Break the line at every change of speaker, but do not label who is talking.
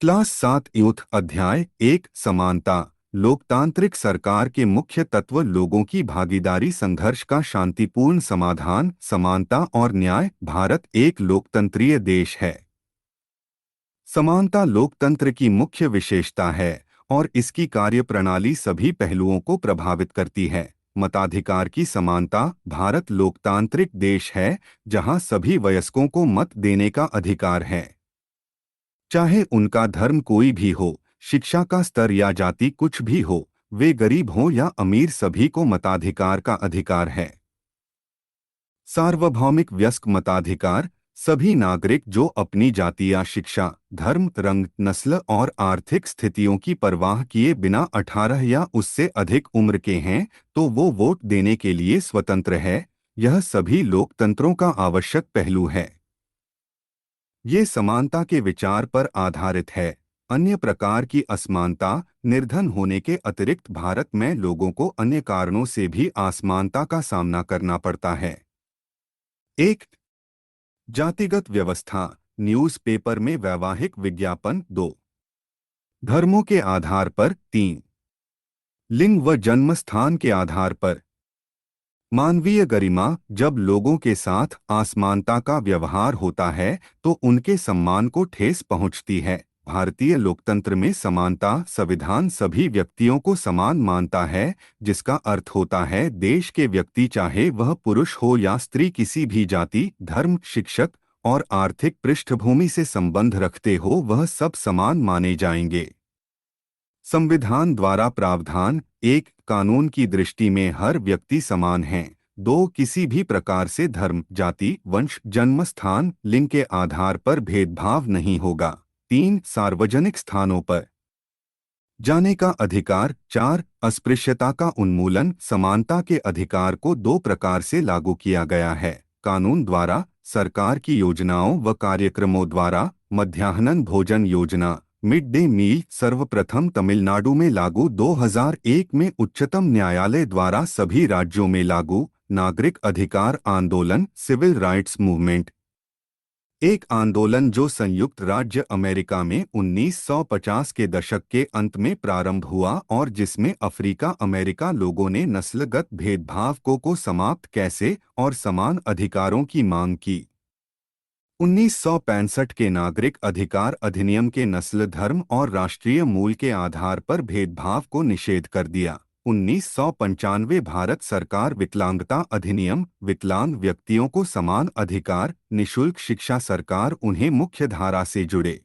Class 7 youth अध्याय 1 समानता। लोकतांत्रिक सरकार के मुख्य तत्व लोगों की भागीदारी, संघर्ष का शांतिपूर्ण समाधान, समानता और न्याय। भारत एक लोकतंत्रीय देश है। समानता लोकतंत्र की मुख्य विशेषता है और इसकी कार्यप्रणाली सभी पहलुओं को प्रभावित करती है। मताधिकार की समानता। भारत लोकतांत्रिक देश है जहां सभी वयस्कों को मत देने का अधिकार है, चाहे उनका धर्म कोई भी हो, शिक्षा का स्तर या जाति कुछ भी हो, वे गरीब हों या अमीर, सभी को मताधिकार का अधिकार है। सार्वभौमिक वयस्क मताधिकार। सभी नागरिक जो अपनी जाति या शिक्षा, धर्म, रंग, नस्ल और आर्थिक स्थितियों की परवाह किए बिना 18 या उससे अधिक उम्र के हैं, तो वो वोट देने के लिए स्वतंत्र है। यह सभी लोकतंत्रों का आवश्यक पहलू है। ये समानता के विचार पर आधारित है। अन्य प्रकार की असमानता, निर्धन होने के अतिरिक्त भारत में लोगों को अन्य कारणों से भी असमानता का सामना करना पड़ता है। एक, जातिगत व्यवस्था। न्यूज़पेपर में वैवाहिक विज्ञापन। 2, धर्मों के आधार पर। 3, लिंग व जन्म स्थान के आधार पर। मानवीय गरिमा। जब लोगों के साथ असमानता का व्यवहार होता है तो उनके सम्मान को ठेस पहुंचती है। भारतीय लोकतंत्र में समानता संविधान सभी व्यक्तियों को समान मानता है, जिसका अर्थ होता है देश के व्यक्ति, चाहे वह पुरुष हो या स्त्री, किसी भी जाति, धर्म, शिक्षक और आर्थिक पृष्ठभूमि से संबंध रखते हो, वह सब समान माने जाएंगे। संविधान द्वारा प्रावधान। 1, कानून की दृष्टि में हर व्यक्ति समान है। 2, किसी भी प्रकार से धर्म, जाति, वंश, जन्म स्थान, लिंग के आधार पर भेदभाव नहीं होगा। 3, सार्वजनिक स्थानों पर जाने का अधिकार। 4, अस्पृश्यता का उन्मूलन। समानता के अधिकार को 2 प्रकार से लागू किया गया है: कानून द्वारा, सरकार की योजनाओं व कार्यक्रमों द्वारा। मध्याह्न भोजन योजना, मिड डे मील, सर्वप्रथम तमिलनाडु में लागू, 2001 में उच्चतम न्यायालय द्वारा सभी राज्यों में लागू। नागरिक अधिकार आंदोलन, सिविल राइट्स मूवमेंट, एक आंदोलन जो संयुक्त राज्य अमेरिका में 1950 के दशक के अंत में प्रारंभ हुआ और जिसमें अफ्रीका अमेरिका लोगों ने नस्लगत भेदभाव को समाप्त कैसे और समान अधिकारों की मांग की। 1965 के नागरिक अधिकार अधिनियम के नस्ल, धर्म और राष्ट्रीय मूल के आधार पर भेदभाव को निषेध कर दिया। 1995 भारत सरकार विकलांगता अधिनियम, विकलांग व्यक्तियों को समान अधिकार, निशुल्क शिक्षा, सरकार उन्हें मुख्य धारा से जुड़े